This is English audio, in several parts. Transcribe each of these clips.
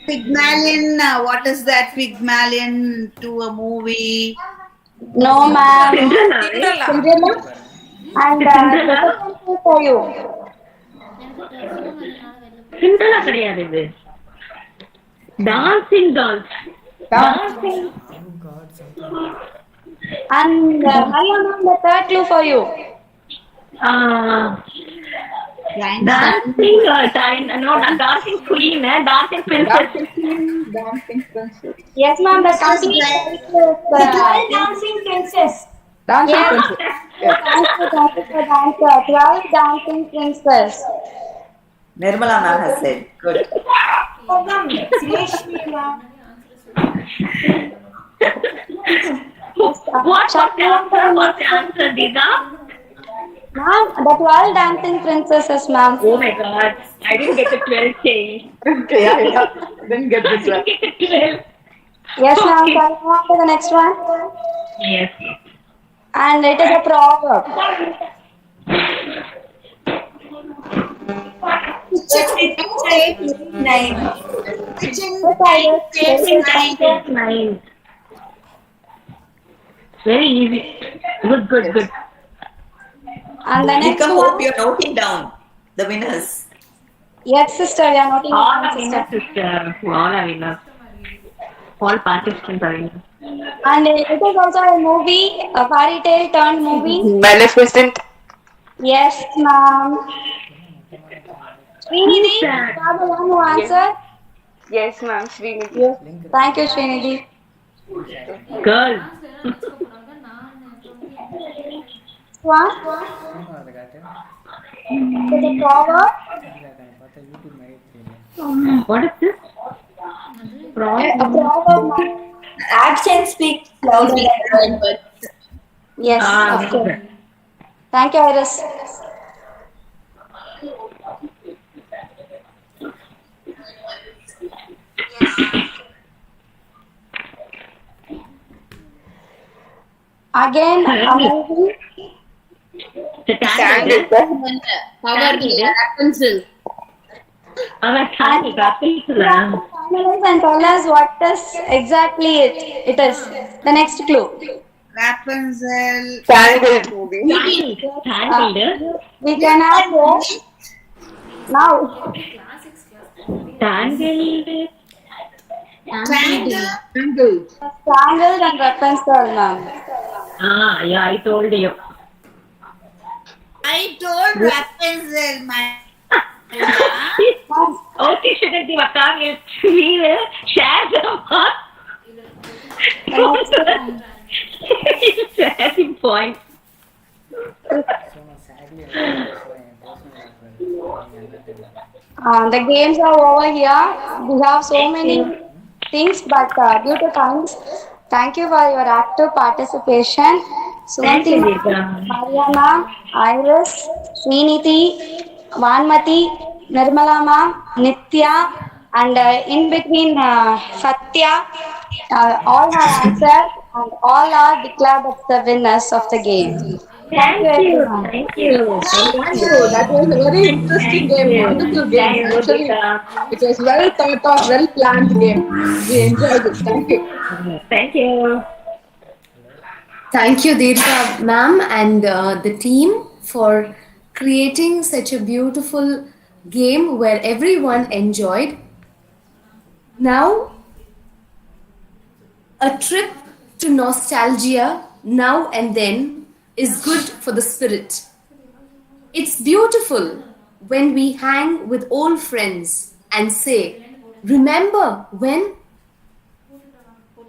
Pygmalion, what is that Pygmalion to a movie? No, ma'am. Cinderella, Cinderella. Cinderella. And the Cinderella, second clue for you. Cinderella கிடையாது இது. Dancing dolls. Dancing. Oh God, something like that. And Maria, ma'am, the third clue for you. Uh, Dancing. dancing time. No, not dancing queen. Dancing princess. Dancing Queen, Dancing Princess. Yes, ma'am, the Princess complete Bride. title is The 12 Dancing Princess. Dancing yes. Princess. Yes. Thank you for the answer. 12 Dancing Princess. Nirmala ma'am has said. Good. Sreshmi ma'am. What was the answer? What's the answer, Dida? Ma'am, the 12 Dancing Princesses, ma'am. Oh my God! I didn't get the 12 change. Okay, yeah. Didn't get I this didn't one. get the 12. Yes, ma'am. Okay. Shall we move on to the next one? Yes. And it is a proverb. Kitchen Nine. Yes, I Nine. Nice. Very easy. Good. And the next Dika, hope one. you're noting down the winners. Yes, sister, we are noting All down, are winners, sister. sister. All are winners. All participants are winners. And it is also a movie, a fairy tale turned movie. Maleficent. Yes, ma'am. Srinidhi, Who's you that? are the one who answered. Yes, ma'am. Srinidhi. Yes. Thank you, Srinidhi. Girl. One, அதை காட்டு it is a proverb. பார்த்தா YouTube மாதிரி தெரியல. What is this? A proverb, ma'am. Action speaks louder than words. Yes, of course. Thank you, Iris. Again, amazing. The tangle. Power Rapunzel. Tangle. Finalize and tell us what is exactly it is. The next clue. Rapunzel. Tangled movie. Tangled. We can have this now. Tangled. Tangled. Tangled. Tangled and Rapunzel, ma'am. Yeah, I told you. I told Rapunzel, my Okay, shouldn't be a target. We will share the mark. Sharing point. So நான் sadly என் personal தெரியல. The games are over here. We have so many things, but due to times, thank you for your active participation. Thank Suvanti, you, Dika. Mariana, Iris, Srinidhi, Vanmati, Nirmala ma'am, Nitya, and in between Satya, all have answered and all are declared as the winners of the game. Thank you, everyone. Thank you. Thank you. That was a very interesting game. Wonderful game. Actually, it was well thought of, well planned game. We enjoyed it. Thank you. Thank you. Thank you, Dirka ma'am, and the team for creating such a beautiful game where everyone enjoyed. Now, a trip to nostalgia now and then is good for the spirit. It's beautiful when we hang with old friends and say, "Remember when?"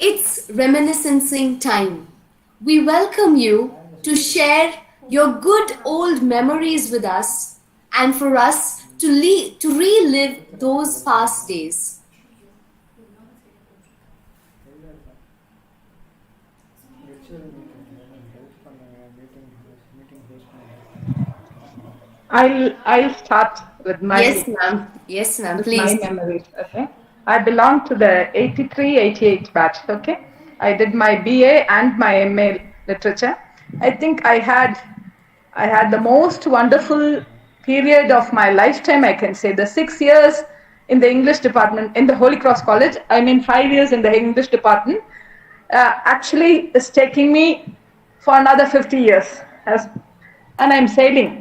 It's reminiscing time. We welcome you to share your good old memories with us and for us to relive those past days. I'll start with my Yes, ma'am. Yes, ma'am. with Please. my memories. Okay, I belong to the 83-88 batch. Okay, I did my BA and my MA literature. I think I had the most wonderful period of my lifetime. I can say the 6 years in the English department in the Holy Cross College. I mean, 5 years in the English department actually is taking me for another 50 years. And I'm sailing.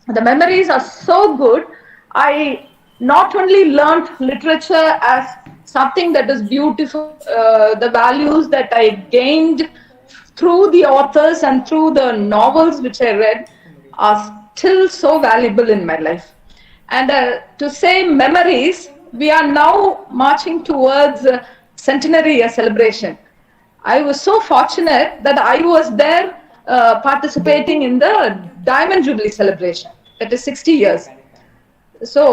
The memories are so good. I not only learned literature as something that is beautiful, the values that I gained through the authors and through the novels which I read are still so valuable in my life. And to say memories, we are now marching towards centenary year celebration. I was so fortunate that I was there participating in the Diamond Jubilee celebration. That is 60 years. So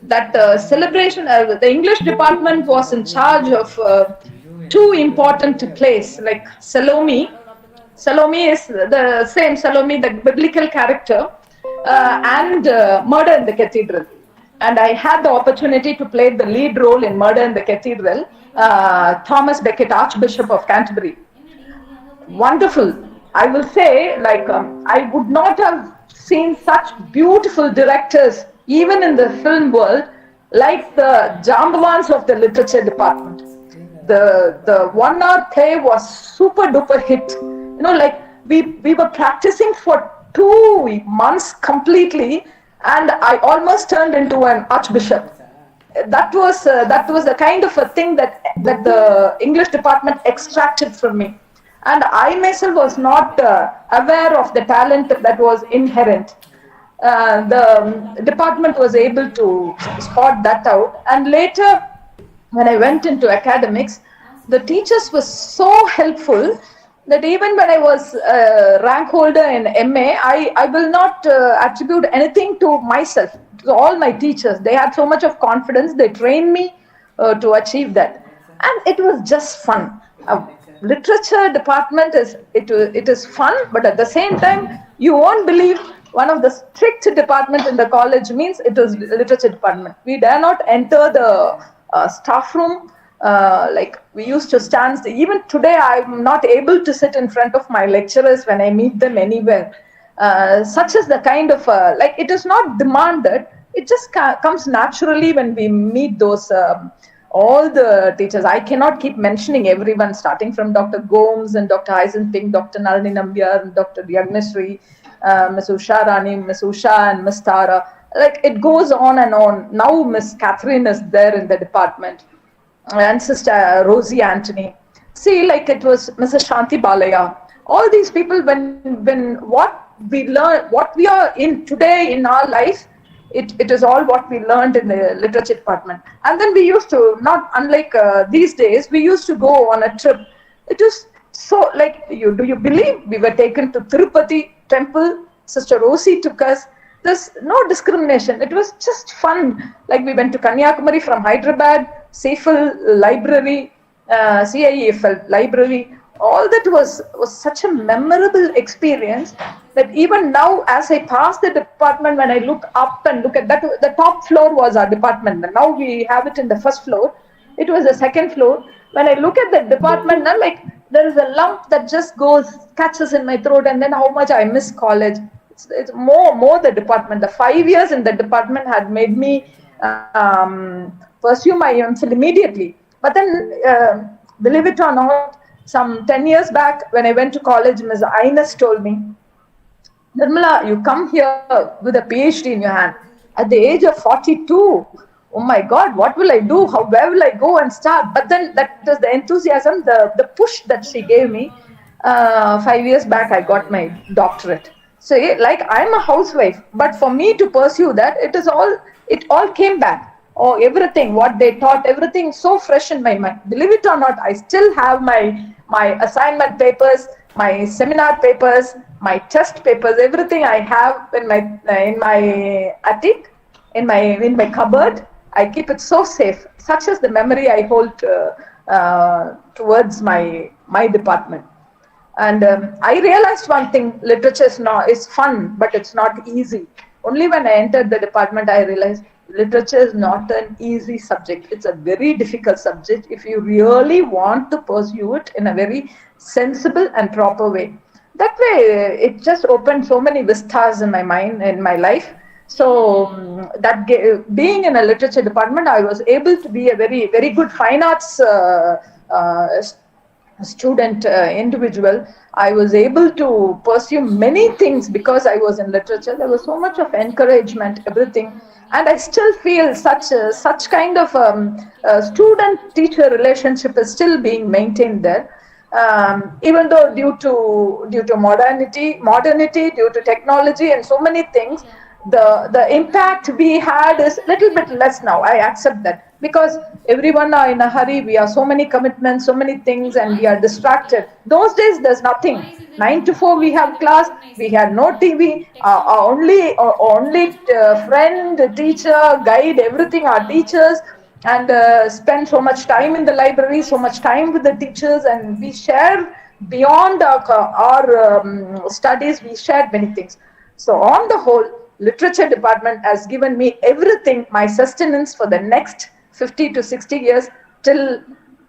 that celebration, the English department was in charge of two important plays, like Salome. Salome is the same Salome, the biblical character, and Murder in the Cathedral. And I had the opportunity to play the lead role in Murder in the Cathedral, Thomas Becket, Archbishop of Canterbury. Wonderful. I will say, like, I would not have seen such beautiful directors, even in the film world, like the Jambawans of the literature department. The 1 hour play was super duper hit. You know, like we were practicing for 2 months completely, and I almost turned into an archbishop. That was the kind of a thing that the English department extracted from me. And I myself was not aware of the talent that was inherent. The department was able to spot that out. And later, when I went into academics, the teachers were so helpful that even when I was rank holder in MA, I will not attribute anything to myself. To all my teachers, they had so much of confidence. They trained me to achieve that, and it was just fun. Literature department it is fun, but at the same time, you won't believe, one of the strict departments in the college means it is literature department. We dare not enter the staff room. Like we used to stand. Even today, I'm not able to sit in front of my lecturers when I meet them anywhere. Such is the kind of like, it is not demanded. It just comes naturally when we meet those all the teachers. I cannot keep mentioning everyone, starting from Dr. Gomes and Dr. Heisenpink, Dr. Nalini Nambiar, and Dr. Yagnesri, Ms. Usha Rani, Ms. Usha, and Ms. Tara. Like it goes on and on. Now Ms. Catherine is there in the department, and Sister Rosie Anthony. See, like it was Mrs. Shanti Balaya. All these people, when what we learn, what we are in today in our life, it is all what we learned in the literature department. And then we used to, not unlike these days, we used to go on a trip. It was so, like, do you believe we were taken to Tirupati temple? Sister Rosie took us. There's no discrimination. It was just fun. Like we went to Kanyakumari from Hyderabad, CIFL library, CIEFL library. All that was such a memorable experience that even now, as I pass the department, when I look up and look at that, the top floor was our department. And now we have it in the first floor. It was the second floor. When I look at the department now, like there is a lump that just catches in my throat, and then how much I miss college. It's more the department. The 5 years in the department had made me pursue my MPhil immediately. But then, believe it or not, some 10 years back, when I went to college, Ms. Ines told me, Nirmala, you come here with a PhD in your hand. At the age of 42, oh my God, what will I do? Where will I go and start? But then that was the enthusiasm, the push that she gave me. 5 years back, I got my doctorate. So, like, I'm a housewife, but for me to pursue that, it all came back. Oh, everything, what they taught, everything so fresh in my mind. Believe it or not, I still have my assignment papers, my seminar papers, my test papers, everything I have in my attic, in my cupboard. I keep it so safe. Such is the memory I hold towards my department. And I realized one thing: literature is fun, but it's not easy. Only when I entered the department, I realized literature is not an easy subject. It's a very difficult subject if you really want to pursue it in a very sensible and proper way. That way, it just opened so many vistas in my mind, in my life. So being in a literature department, I was able to be a very good fine arts uh, student individual. I was able to pursue many things because I was in literature. There was so much of encouragement, everything, and I still feel such kind of student teacher relationship is still being maintained there. Even though due to modernity, due to technology and so many things, the impact we had is little bit less now. I accept that because everyone are in a hurry. We are so many commitments, so many things, and we are distracted. Those days there's nothing. 9 to 4 we have class. We had no TV. Our only friend, teacher, guide, everything are teachers, and spend so much time in the library, so much time with the teachers, and we share beyond our studies. We shared many things. So on the whole, literature department has given me everything, my sustenance for the next 50 to 60 years till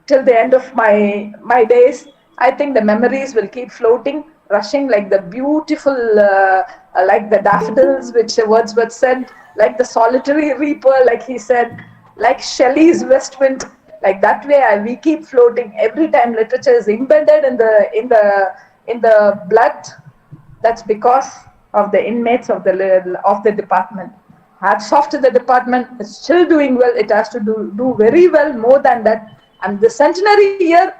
the end of my days. I think the memories will keep floating, rushing like the beautiful, like the daffodils, which Wordsworth said, like the solitary reaper, like he said, like Shelley's West Wind. Like that way, we keep floating every time literature is embedded in the blood. That's because of the inmates of the department. Hats off to the department. It's still doing well. It has to do very well, more than that. And the centenary year,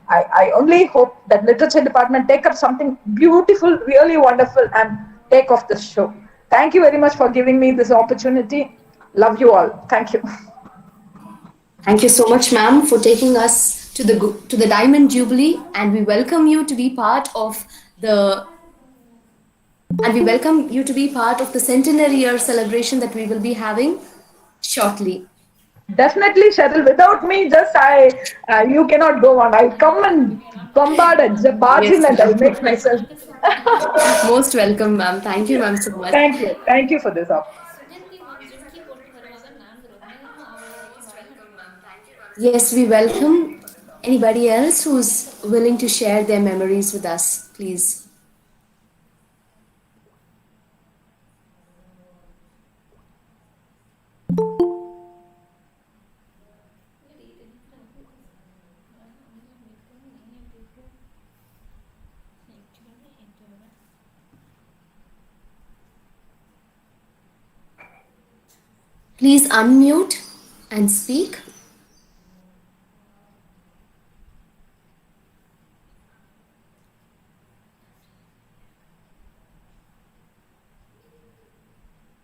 I only hope that literature department take up something beautiful, really wonderful, and take off this show. Thank you very much for giving me this opportunity. Love you all. Thank you. Thank you so much, ma'am, for taking us to the Diamond Jubilee, and we welcome you to be part of the centenary year celebration that we will be having shortly. Definitely, Cheryl. Without me, you cannot go on. I'll come and bombard and barge in, Yes, and I'll ma'am. make myself. Most welcome, ma'am. Thank you, ma'am, so much. Thank you for this opportunity. Yes, we welcome anybody else who's willing to share their memories with us, please. Please unmute and speak.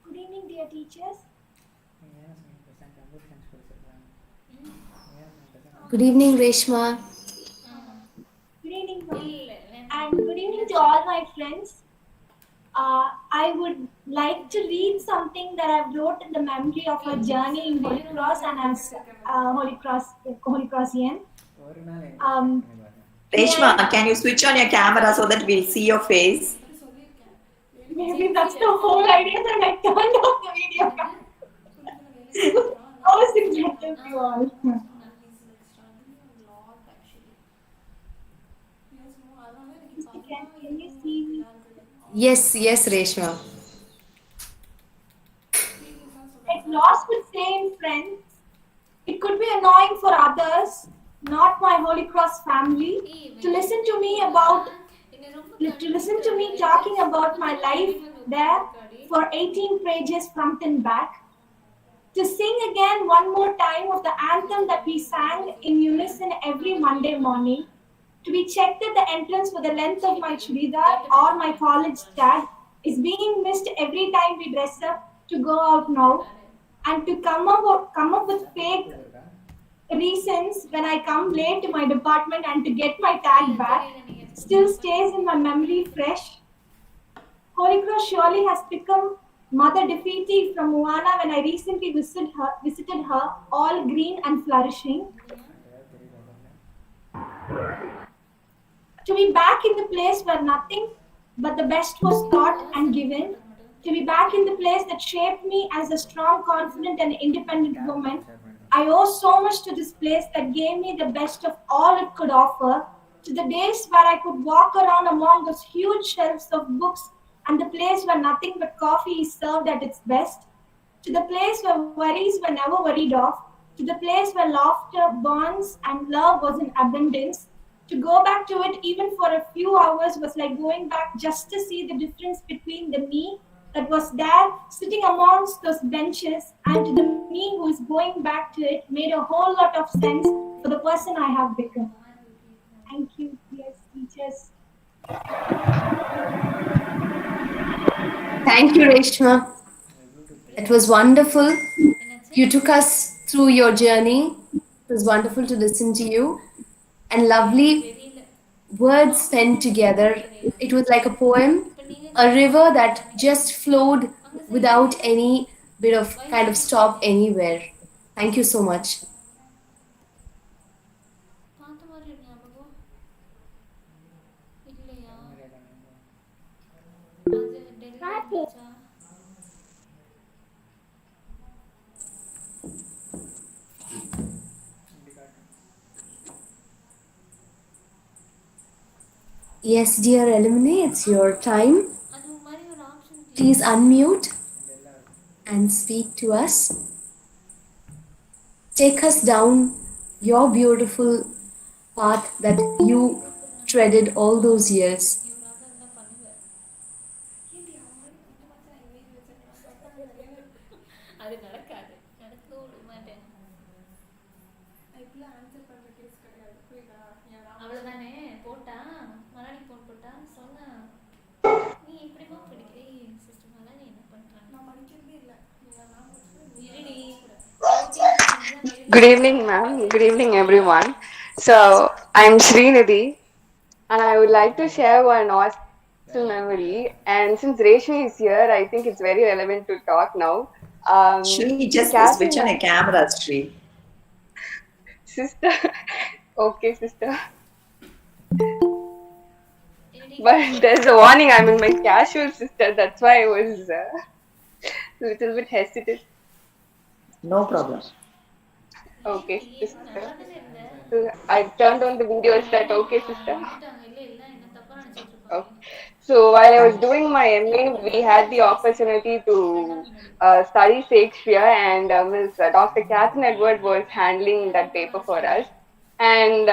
Good evening, dear teachers. Good evening, Reshma. Good evening, ma'am. And good evening to all my friends. I would like to read something that I wrote in the memory of a journey in Holy Cross, and as Holy Crossian. Reshma, can you switch on your camera so that we'll see your face? Maybe that's the whole idea that I turned off the video. I was excited to you all. Can you see me? Yes, Reshma. Like Ross would say in Friends, it could be annoying for others, not my Holy Cross family, to listen to me talking about my life there for 18 pages front and back. To sing again one more time of the anthem that we sang in unison every Monday morning. To be checked at the entrance for the length of my churidar or my college tag is being missed every time we dress up to go out now. And to come up with fake reasons when I come late to my department and to get my tag back still stays in my memory fresh. Holy Cross surely has become Mother Defeati from Moana when I recently visited her, all green and flourishing. To be back in the place where nothing but the best was taught and given. To be back in the place that shaped me as a strong, confident, and independent woman. I owe so much to this place that gave me the best of all it could offer. To the days where I could walk around among those huge shelves of books and the place where nothing but coffee is served at its best, to the place where worries were never worried off, to the place where laughter, bonds, and love was in abundance. To go back to it even for a few hours was like going back just to see the difference between the me that was there sitting amongst those benches and to the me who is going back to it made a whole lot of sense for the person I have become. Thank you, dear teachers. Thank you, Reshma. It was wonderful. You took us through your journey. It was wonderful to listen to you. And lovely words spent together. It was like a poem, a river that just flowed without any bit of kind of stop anywhere. Thank you so much. Yes, dear alumni, it's your time. Please unmute and speak to us. Take us down your beautiful path that you treaded all those years. Good evening, ma'am. Good evening, everyone. So, I'm Srinidhi, and I would like to share one awesome memory. And since Reshmi is here, I think it's very relevant to talk now. Shri, just switch Catherine, on your camera, Shri. sister, okay, sister. But there's a warning. I'm in my casual, sister. That's why I was a little bit hesitant. No problem. Okay, sister. So I turned on the video. Is that okay, sister? Okay. So while I was doing my MA, we had the opportunity to study Shakespeare, and Ms. Dr. Catherine Edward was handling that paper for us. And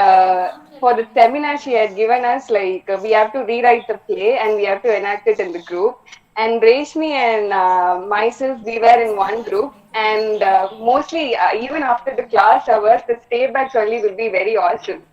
for the seminar, she had given us like we have to rewrite the play and we have to enact it in the group. And Reshmi and myself, we were in one group. And mostly, even after the class hours, the stay backs only will be very awesome.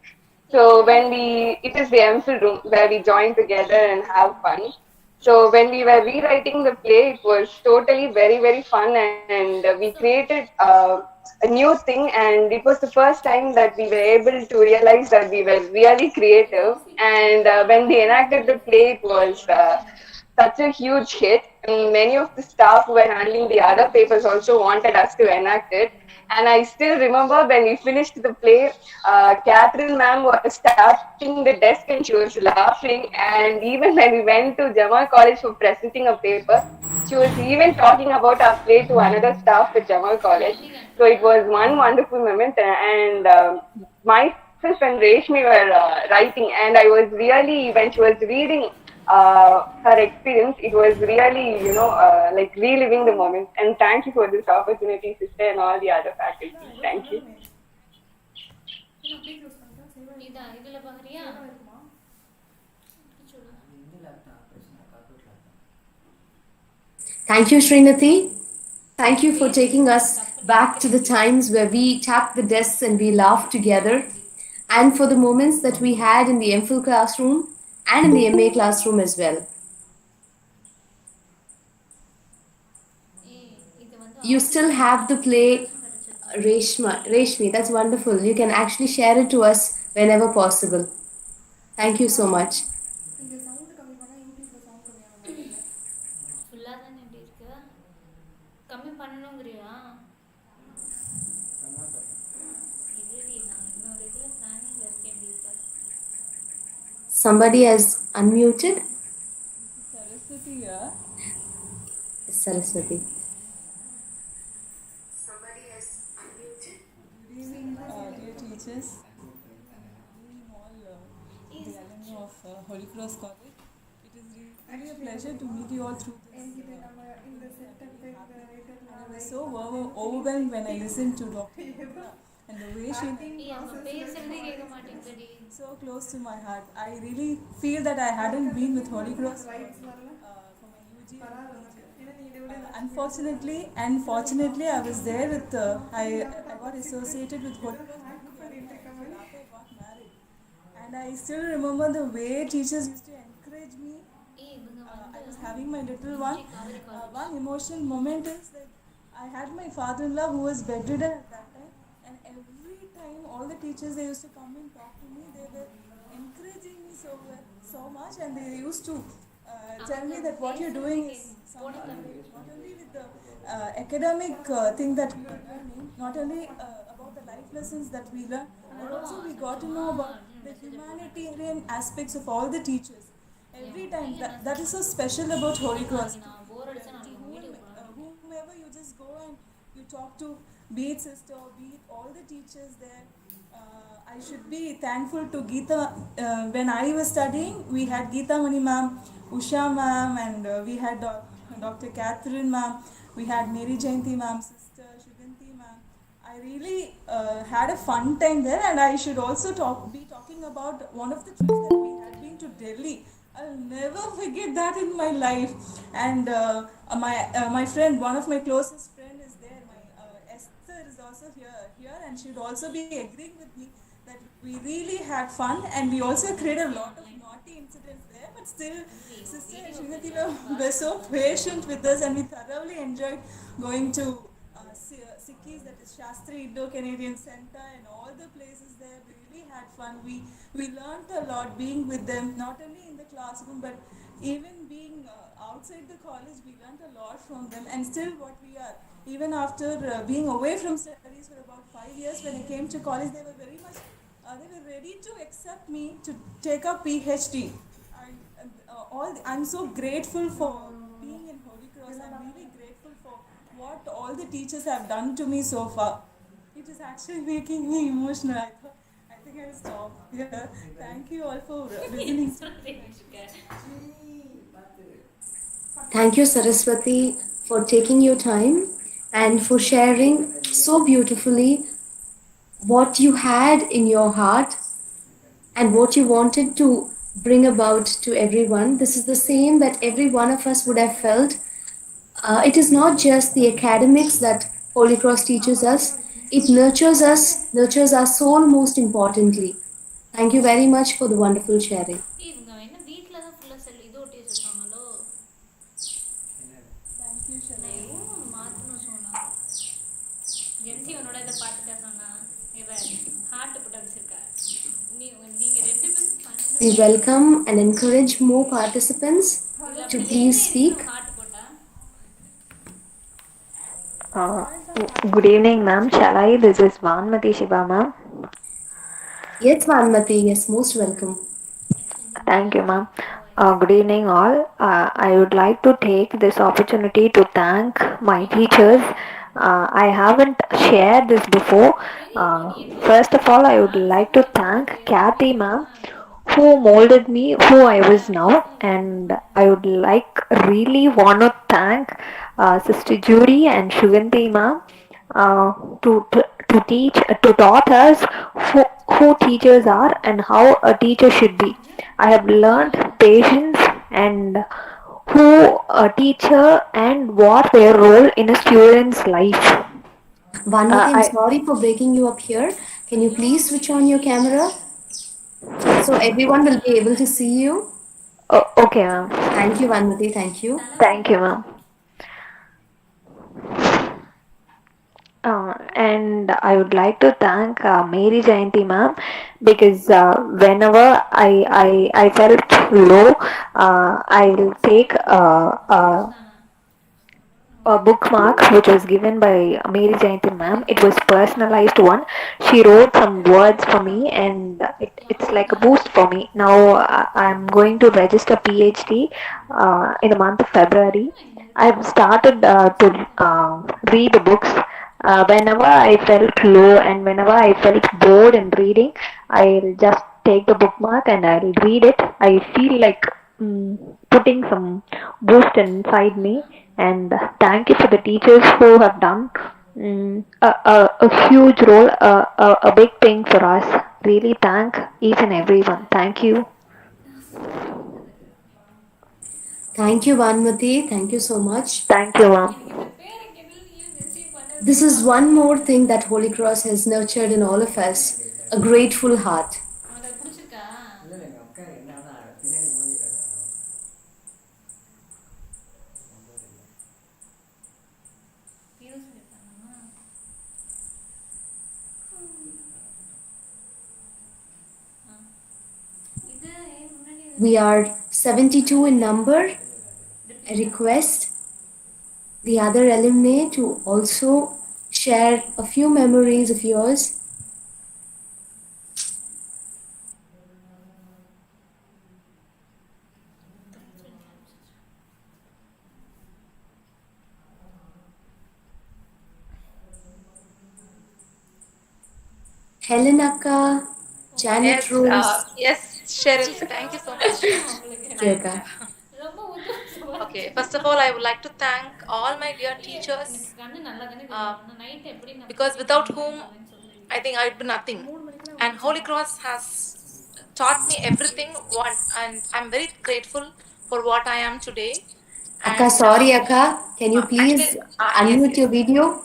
So when it is the MPhil room where we join together and have fun. So when we were rewriting the play, it was totally very, very fun, and we created a new thing. And it was the first time that we were able to realize that we were really creative. And when we enacted the play, it was such a huge hit. And many of the staff who were handling the other papers also wanted us to enact it. And I still remember when we finished the play, Catherine ma'am was tapping the desk and she was laughing. And even when we went to Jamal College for presenting a paper, she was even talking about our play to another staff at Jamal College. So it was one wonderful moment. And myself and Reshmi were writing, and I was really, when she was reading her experience, it was really, like reliving the moment. And thank you for this opportunity, sister, and all the other faculty. Thank you. Thank you, Srinati. Thank you for taking us back to the times where we tapped the desks and we laughed together, and for the moments that we had in the MPhil classroom and in the MA classroom as well. You still have the play, Reshmi. That's wonderful. You can actually share it to us whenever possible. Thank you so much. Somebody has unmuted. Saraswati. Dear teachers, all the alumni of Holy Cross College, it is really a pleasure to meet you all through this. And I was so overwhelmed when I listened to Dr. Yamuna and the way she so close to my heart. I really feel that I hadn't been with Holy Cross for my UG and PG. Unfortunately and fortunately, I was there with, I got associated with Holy Cross after I got married. And I still remember the way teachers used to encourage me. I was having my little one. One emotional moment is that I had my father-in-law who was bedridden at that time, and every time all the teachers they used to come and talk to me, they were encouraging me so much, and they used to tell me that what you're doing is not only with the academic thing that we are learning, not only about the life lessons that we learn, but also we got to know about the humanitarian aspects of all the teachers. Every time that is so special about Holy Cross. Whomever you just go and you talk to, be it sister, be it all the teachers there. I should be thankful to Geeta. When I was studying, we had Geeta Mani ma'am, Usha ma'am, and we had Dr. Catherine ma'am. We had Mary Jayanti ma'am, sister Shuganti ma'am. I really had a fun time there, and I should also be talking about one of the trips that we had been to Delhi. I'll never forget that in my life. And my friend, one of my closest friend, is there. My Esther is also here, and she'd also be agreeing with me that we really had fun, and we also created a lot of naughty incidents there. But still, Sister Srinati were so patient with us, and we thoroughly enjoyed going to Sikki's, that is Shastri Indo-Canadian Center, and all the places there. We really had fun. We learned a lot being with them, not only in the classroom, but even being outside the college. We learned a lot from them, and still what we are. Even after being away from studies for about 5 years, when I came to college, they were very much, they were ready to accept me to take up PhD. I'm so grateful for being in Holy Cross. I'm really grateful for what all the teachers have done to me so far. It is actually making me emotional. I think I'll stop here. Thank you all for listening. Thank you, Saraswati, for taking your time and for sharing so beautifully what you had in your heart and what you wanted to bring about to everyone. This is the same that every one of us would have felt. It is not just the academics that Holy Cross teaches us, it nurtures our soul most importantly. Thank you very much for the wonderful sharing. We welcome and encourage more participants to please speak. Good evening, ma'am. Shall I? This is Vanmati Shiva, ma'am. Yes, Vanmati. Yes, most welcome. Thank you, ma'am. Good evening, all. I would like to take this opportunity to thank my teachers. I haven't shared this before. First of all, I would like to thank Kathy, ma'am, who molded me who I was now, and I would really want to thank Sister Judy and Shuganti, ma'am, uh, to teach to taught us who teachers are and how a teacher should be. I have learned patience and who a teacher and what their role in a student's life. Vanmati, I'm sorry for breaking you up here. Can you please switch on your camera so everyone will be able to see you? Okay, ma'am. Thank you, Vanmati. Thank you. Thank you, ma'am. And I would like to thank Mary Jayanti ma'am, because whenever I felt low, I'll take a bookmark which was given by Mary Jayanti ma'am. It was personalized one. She wrote some words for me, and it's like a boost for me. Now I'm going to register PhD in the month of February. I've started to read the books. Whenever I felt low and whenever I felt bored in reading, I'll just take the bookmark and I'll read it. I feel like putting some boost inside me. And thank you for the teachers who have done a huge role, a big thing for us. Really thank each and everyone. Thank you. Thank you, Vanmati. Thank you so much. Thank you, ma'am. This is one more thing that Holy Cross has nurtured in all of us, a grateful heart. We are 72 in number. I request the other alumni to also share a few memories of yours. Helen Akka, Janet Yes, Rose. yes, Cheryl, thank you so much. Jyoka. Okay, first of all, I would like to thank all my dear teachers uh, because without whom I think I'd be nothing. And Holy Cross has taught me everything, and I'm very grateful for what I am today. Akka, And sorry, Akka. Can you please actually, yes, unmute yes. your video?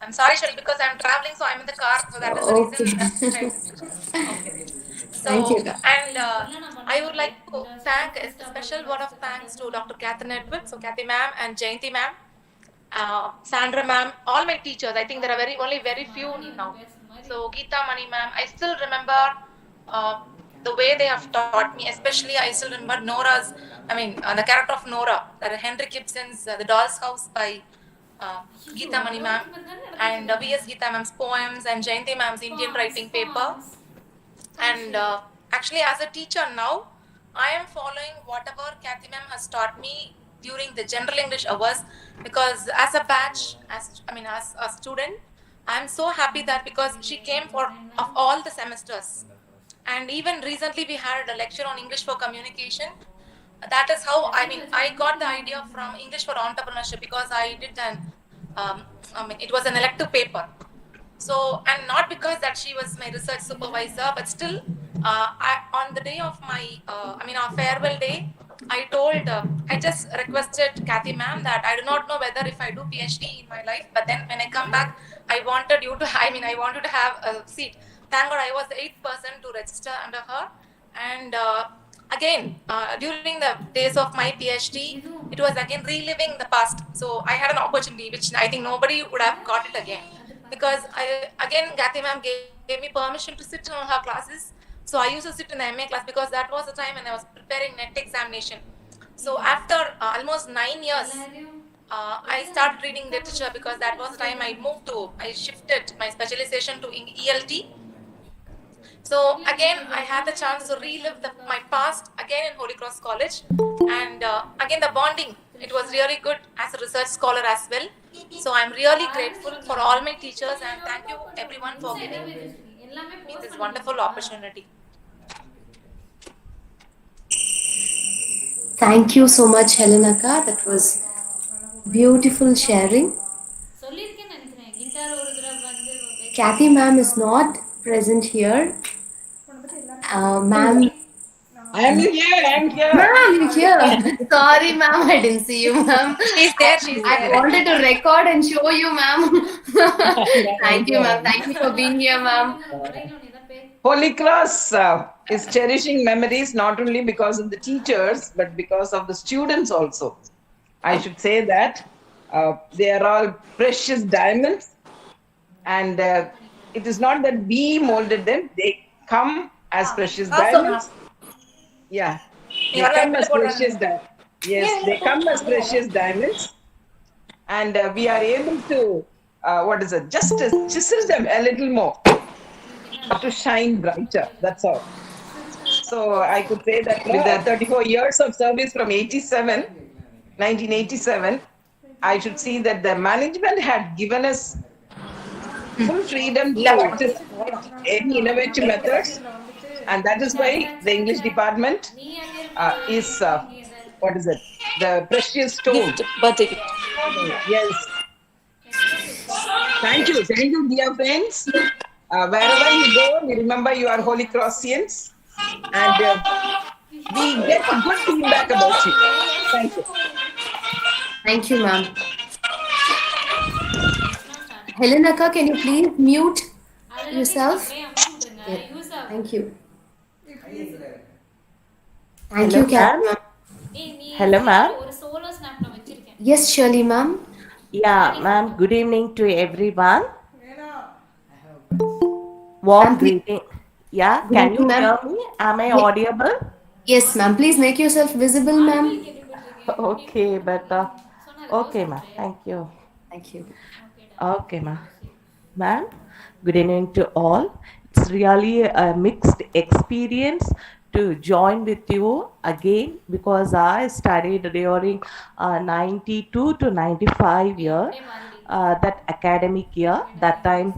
I'm sorry, Cheryl, because I'm traveling, so I'm in the car, so that is the reason Okay. that I. Okay. Thank you, So, Akka. and I would like to thank a special word of thanks to Dr. Catherine Edwards, so Kathy ma'am and Jayanti ma'am, Sandra ma'am, all my teachers. I think there are only very few now. So Geeta Mani ma'am, I still remember uh, the way they have taught me. Especially, I still remember Nora's. The character of Nora, that Henry Gibson's The Doll's House by Geeta Mani ma'am, and V.S. Geeta ma'am's poems and Jayanti ma'am's Indian writing paper. And actually, as a teacher now, I am following whatever Kathy ma'am has taught me during the general English hours, because as a batch, as a student, I am so happy that because she came for of all the semesters, and even recently we had a lecture on English for communication. That is how I got the idea from English for entrepreneurship, because I did it was an elective paper. So, and not because that she was my research supervisor, but still, on the day of my, our farewell day, I just requested Kathy ma'am that I do not know whether if I do PhD in my life, but then when I come back, I wanted you to, I wanted to have a seat. Thank God I was the eighth person to register under her. And again, during the days of my PhD, it was again reliving the past. So I had an opportunity which I think nobody would have got it again, because Gati ma'am gave me permission to sit in her classes. So I used to sit in the MA class because that was the time when I was preparing NET examination. So after almost 9 years, I started reading literature, because that was the time I shifted my specialization to ELT. So again, I had the chance to relive my past again in Holy Cross College, and again the bonding. It was really good as a research scholar as well. So I'm really grateful for all my teachers, and thank you everyone for giving me this wonderful opportunity. Thank you so much, Helen Akka. That was beautiful sharing. Kathy ma'am is not present here. Ma'am. I am here. I am here. Ma'am, you're here. Sorry, ma'am, I didn't see you, ma'am. She's there. She's I there. wanted to record and show you, ma'am. Thank you, ma'am. Thank you for being here, ma'am. Holy Cross is cherishing memories not only because of the teachers, but because of the students also. I should say that they are all precious diamonds, and it is not that we molded them, they come as precious diamonds. Yeah, they come as precious diamonds. Yes, they come as precious diamonds, and we are able to just chisel them a little more to shine brighter. That's all. So I could say that with the 34 years of service from 1987, I should see that the management had given us full freedom to test any innovative methods, And that is why the English department is, what is it? The precious stone. Gift, birthday gift. Yes. Thank you, dear friends. Wherever you go, we remember you are Holy Crossians, and we get good feedback about you. Thank you. Thank you, ma'am. Helenaka, can you please mute yourself? Yeah. Thank you. Thank Hello, you, Kathy, ma'am. ma'am. Hello, ma'am. Yes, Shirley, ma'am. Yeah, ma'am. Good evening to everyone. Warm Ma'am, please. greeting. Yeah, Good can evening, you ma'am. hear me? Am I Ye- audible? Yes, ma'am. Please make yourself visible, ma'am. Okay, but okay, ma'am. Thank you. Thank you. Okay, ma'am. Ma'am, good evening to all. It's really a mixed experience to join with you again because I studied during 92 to 95 year, that academic year. That time,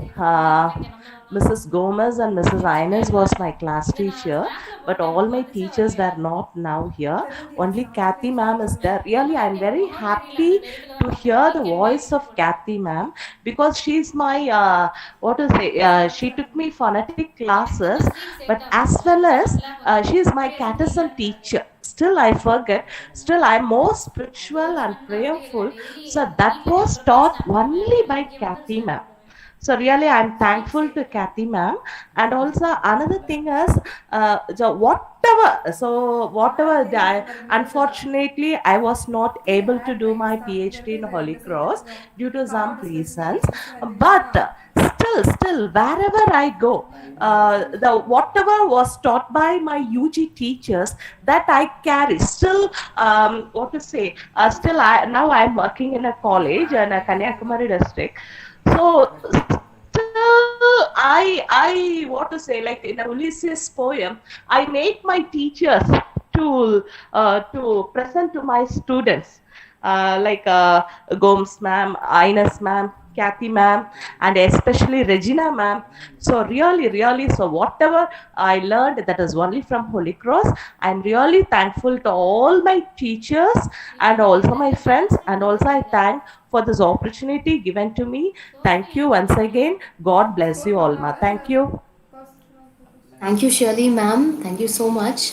Mrs. Gomez and Mrs. Ines was my class teacher, but all my teachers were not now here. Only Kathy ma'am is there. Really, I'm very happy to hear the voice of Kathy ma'am because she's my what to say. She took me phonetic classes, but as well as she is my catechism teacher. Still, I forget. Still, I'm more spiritual and prayerful. So that was taught only by Kathy ma'am. So really, I'm thankful to Kathy ma'am. And also another thing is, whatever unfortunately, I was not able to do my PhD in Holy Cross due to some reasons. But still, wherever I go, the whatever was taught by my UG teachers, that I carry. Still, what to say? Still, now I'm working in a college in a Kanyakumari district. So still, I what to say, like in a Ulysses poem, I make my teachers to present to my students, like Gomes ma'am, Ines ma'am, Kathy ma'am, and especially Regina ma'am. So really, so whatever I learned, that is only from Holy Cross. I'm really thankful to all my teachers and also my friends, and also I thank for this opportunity given to me. Thank you once again. God bless you all, ma. Thank you. Thank you, Shirley, ma'am. Thank you so much.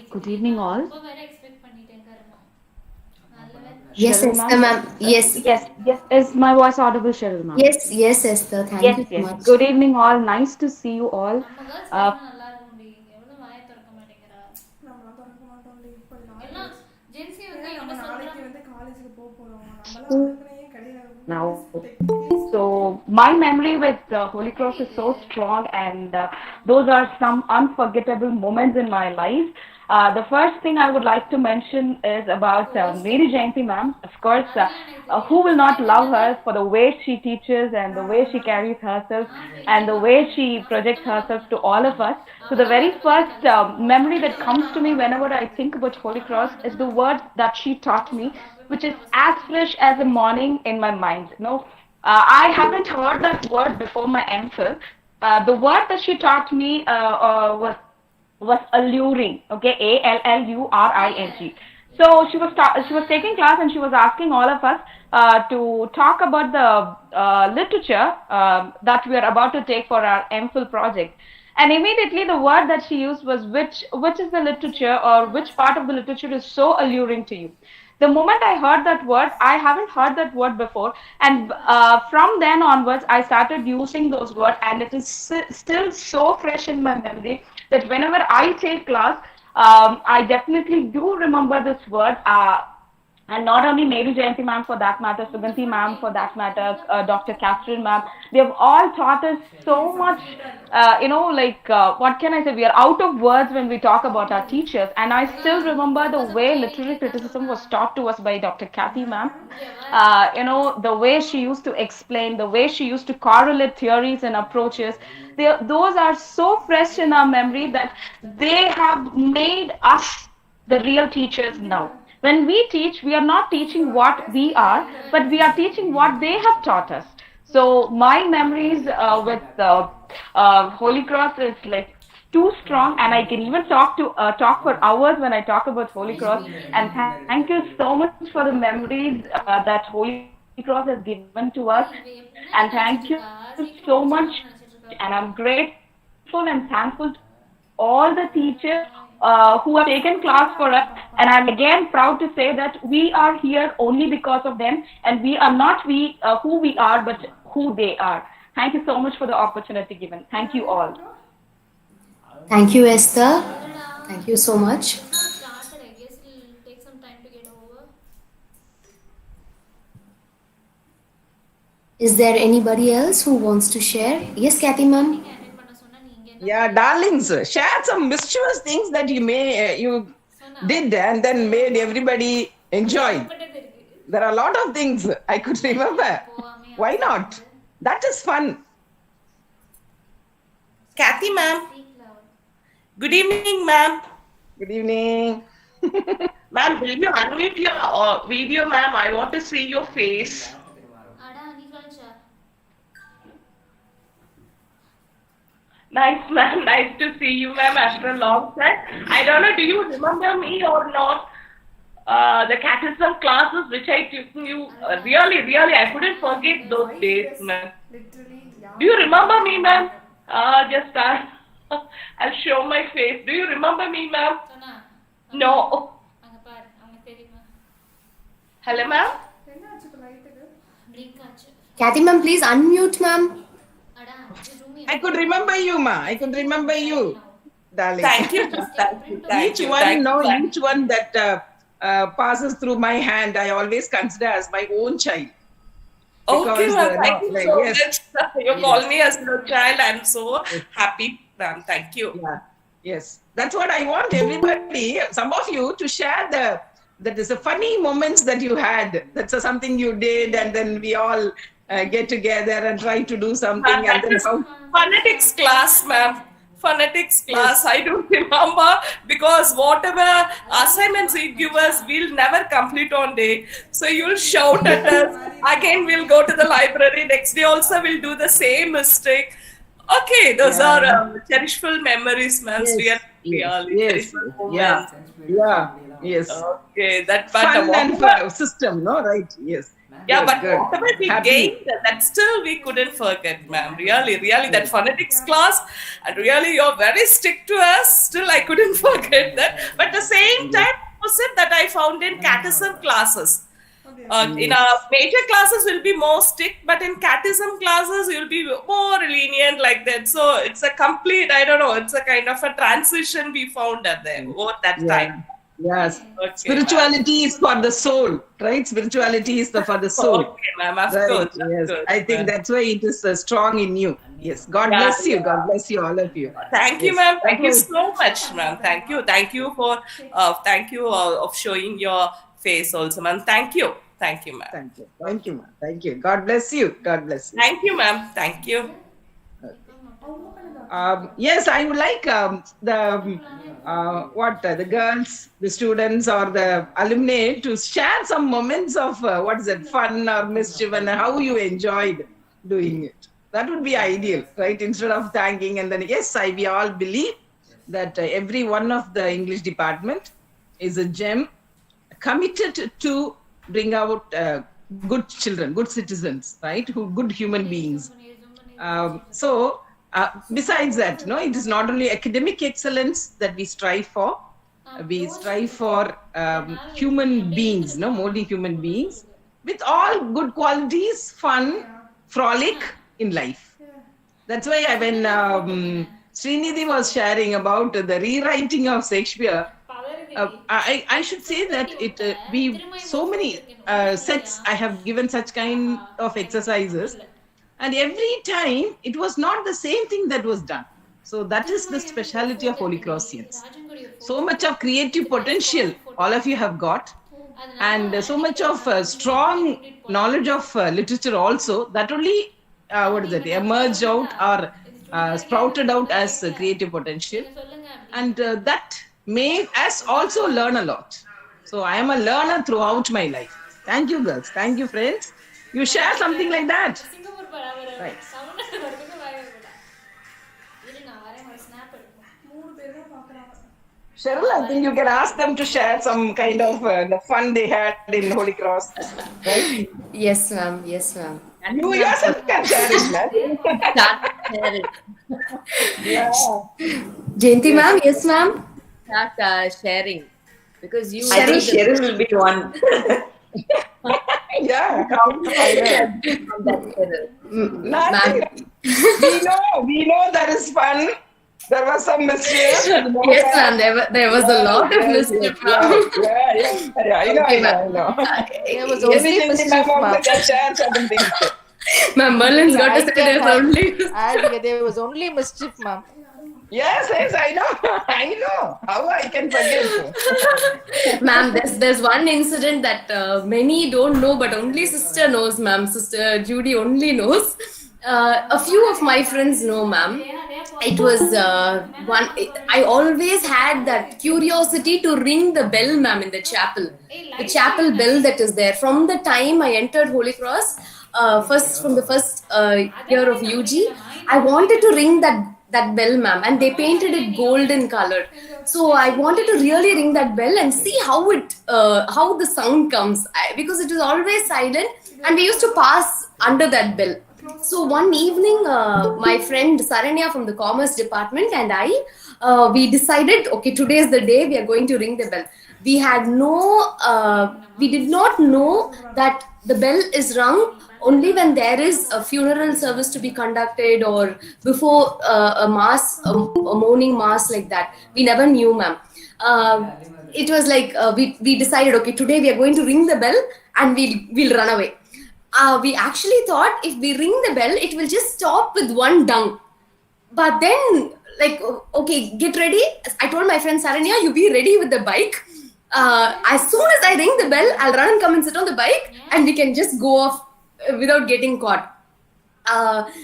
Good evening, all. Yes, Cheryl, Esther, ma'am. ma'am. Yes. Yes. Is my voice audible, Cheryl, ma'am? Yes, Esther. Thank Yes, you so yes. much. Good evening, all. Nice to see you all. Uh, now. So my memory with Holy Cross is so strong, and those are some unforgettable moments in my life. The first thing I would like to mention is about Mary Jayanti ma'am. Of course, who will not love her for the way she teaches and the way she carries herself and the way she projects herself to all of us. So the very first memory that comes to me whenever I think about Holy Cross is the words that she taught me, which is as fresh as the morning in my mind. I haven't heard that word before my MPhil. The word that she taught me was alluring. Okay, ALLURING. So she was taking class and she was asking all of us to talk about the literature that we are about to take for our MPhil project. And immediately the word that she used was which is the literature or which part of the literature is so alluring to you. The moment I heard that word, I haven't heard that word before, and from then onwards, I started using those words, and it is still so fresh in my memory that whenever I take class, I definitely do remember this word. And not only Mary Jayanti ma'am for that matter, Suganti ma'am for that matter, Dr. Catherine ma'am, they have all taught us so much. What can I say? We are out of words when we talk about our teachers. And I still remember the way literary criticism was taught to us by Dr. Kathy ma'am. The way she used to explain, the way she used to correlate theories and approaches. Those are so fresh in our memory that they have made us the real teachers now. When we teach, we are not teaching what we are, but we are teaching what they have taught us. So my memories with Holy Cross is like too strong, and I can even talk for hours when I talk about Holy Cross. And thank you so much for the memories that Holy Cross has given to us. And thank you so much. And I'm grateful and thankful to all the teachers who have taken class for us. And I'm again proud to say that we are here only because of them, and we are not who we are, but who they are. Thank you so much for the opportunity given. Thank you all. Thank you, Esther. Thank you so much. Is there anybody else who wants to share? Yes, Kathy ma'am. Yeah, darlings, share some mischievous things that you did and then made everybody enjoy. There are a lot of things I could remember. Why not? That is fun. Kathy ma'am. Good evening, ma'am. Good evening. Ma'am, will you unmute your video, ma'am? I want to see your face. Nice, ma'am. Nice to see you, ma'am, after a long time. I don't know, do you remember me or not? The catechism classes which I took you, really, I couldn't forget those days, ma'am. Do you remember me, ma'am? I'll show my face. Do you remember me, ma'am? No. Hello, ma'am? Kathy ma'am, please unmute, ma'am. I could remember you, ma. I could remember you, darling. Thank you. Thank you. Each one that passes through my hand, I always consider as my own child. Okay, ma'am. Thank you so yes. much. You call me as your child. I'm so happy, ma'am. Thank you. Yeah. Yes. That's what I want everybody, some of you, to share that is the funny moments that you had. That's something you did, and then we all get together and try to do something. And then phonetics class, ma'am. Phonetics class. Yes. I don't remember because whatever assignments you give us, we'll never complete on day. So you'll shout at us. Again, we'll go to the library. Next day also, we'll do the same mistake. Okay, those are cherishful memories, ma'am. Yes. Really cherishful moments. Yes. Okay, that fun and system, no? Right? Yes. Yeah, but whatever we gained, that still we couldn't forget, ma'am. Really, that phonetics class, and really you're very strict to us. Still, I couldn't forget that. But at the same time, opposite that I found in catechism classes. In our major classes will be more strict, but in catechism classes you'll be more lenient like that. So it's a complete, I don't know, it's a kind of a transition we found at there over that time. Yes. Okay, spirituality is for the soul, right? Spirituality is for the soul. Okay, ma'am, of course. Yes. I think that's why it is strong in you. Yes. God bless you. God bless you, all of you. Thank you, ma'am. Thank you so much, ma'am. Thank you. Thank you for, of showing your face also, ma'am. Thank you. Thank you, ma'am. Thank you. Thank you, ma'am. Thank you. God bless you. God bless you. Thank you, ma'am. Thank you. Yes, I would like the girls, the students, or the alumni to share some moments of fun or mischief and how you enjoyed doing it. That would be ideal, right? Instead of thanking and then we all believe that every one of the English department is a gem committed to bring out good children, good citizens, right? Good human beings. Besides that, it is not only academic excellence that we strive for. We strive for human beings, molding human beings with all good qualities, fun, frolic in life. That's why when Srinidhi was sharing about the rewriting of Shakespeare, I should say that so many sets I have given such kind of exercises. And every time, it was not the same thing that was done. So that is the speciality of Holy Crossians. So much of creative potential all of you have got. And so much of strong knowledge of literature also, that only, emerged out or sprouted out as creative potential. And that made us also learn a lot. So I am a learner throughout my life. Thank you, girls. Thank you, friends. You share something like that. Right. Cheryl, I think you can ask them to share some kind of the fun they had in Holy Cross, right? Yes, ma'am. Yes, ma'am. And you yourself can share it, man. Yeah. Jayanti Yes. ma'am, yes, ma'am. Start sharing because you I think know the Cheryl will be one. Yeah. I know. from that Cheryl. Nothing. We know that is fun. There was some mischief. Yes, ma'am. There was a lot of mischief, ma'am. Yeah. I know. There was Yes, only Maybe mischief, ma'am also ma'am. can share certain things. Ma'am, Merlin's got to say can there's only. there was only mischief, ma'am. Yes, I know. I know. How I can forget? Ma'am, there's one incident that many don't know, but only sister knows, ma'am. Sister Judy only knows. A few of my friends know, ma'am. It was one. I always had that curiosity to ring the bell, ma'am, in the chapel. The chapel bell that is there. From the time I entered Holy Cross, from the first year of UG, I wanted to ring that bell, ma'am, and they painted it golden color. So I wanted to really ring that bell and see how the sound comes, because it was always silent, and we used to pass under that bell. So one evening, my friend Saranya from the commerce department and we decided, okay, today is the day we are going to ring the bell. We did not know that the bell is rung only when there is a funeral service to be conducted or before a mass, a morning mass like that. We never knew, ma'am. It was like we decided, okay, today we are going to ring the bell and we'll run away. We actually thought if we ring the bell, it will just stop with one dung. But then, like, okay, get ready. I told my friend Saranya, you be ready with the bike. As soon as I ring the bell, I'll run and come and sit on the bike and we can just go off without getting caught.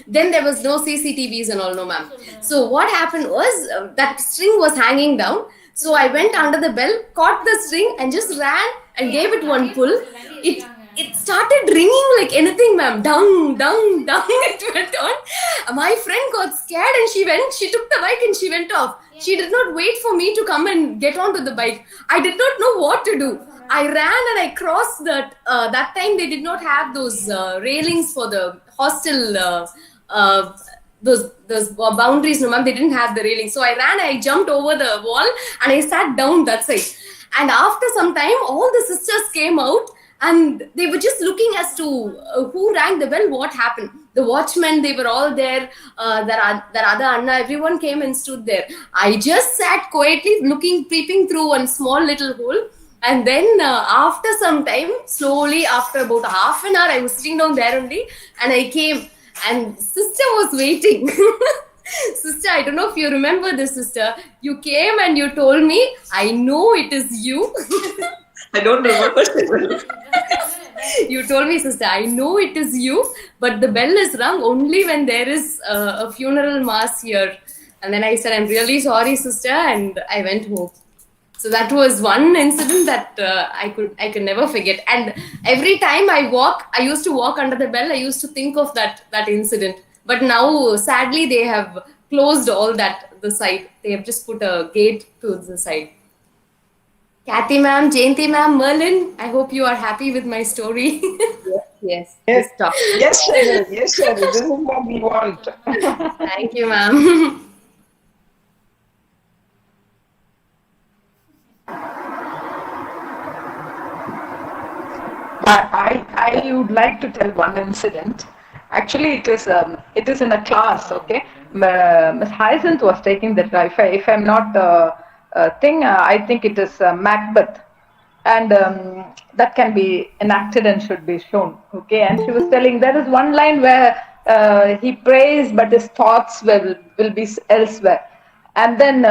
Then there was no CCTVs and all, no, ma'am. So what happened was that string was hanging down. So I went under the bell, caught the string and just ran and gave it one pull. It started ringing like anything, ma'am. Dung, dung, dung. It went on. My friend got scared and she took the bike and she went off. She did not wait for me to come and get onto the bike. I did not know what to do. I ran and I crossed that. That time they did not have those railings for the hostel, those boundaries, no, ma'am. They didn't have the railing. So I ran, I jumped over the wall and I sat down that side. And after some time, all the sisters came out and they were just looking as to who rang the bell, what happened. The watchmen, they were all there. Their other Anna, everyone came and stood there. I just sat quietly peeping through one small little hole. And then after some time, slowly, after about half an hour, I was sitting down there only and I came and sister was waiting. Sister, I don't know if you remember this, sister. You came and you told me, I know it is you. I don't remember. You told me, sister, I know it is you, but the bell is rung only when there is a funeral mass here. And then I said, I'm really sorry, sister, and I went home. So that was one incident that I could never forget. And every time I used to walk under the bell, I used to think of that incident. But now, sadly, they have closed all that, the side. They have just put a gate to the side. Kathy ma'am, Jayanti ma'am, Merlin, I hope you are happy with my story. Yes. Yes, Cheryl. Yes, Cheryl. This is what we want. Thank you, ma'am. I would like to tell one incident. Actually, it is in a class. Okay, Miss Hyacinth was taking that. If I'm not I think it is Macbeth, and that can be enacted and should be shown. Okay, and she was telling there is one line where he prays, but his thoughts will be elsewhere, and then.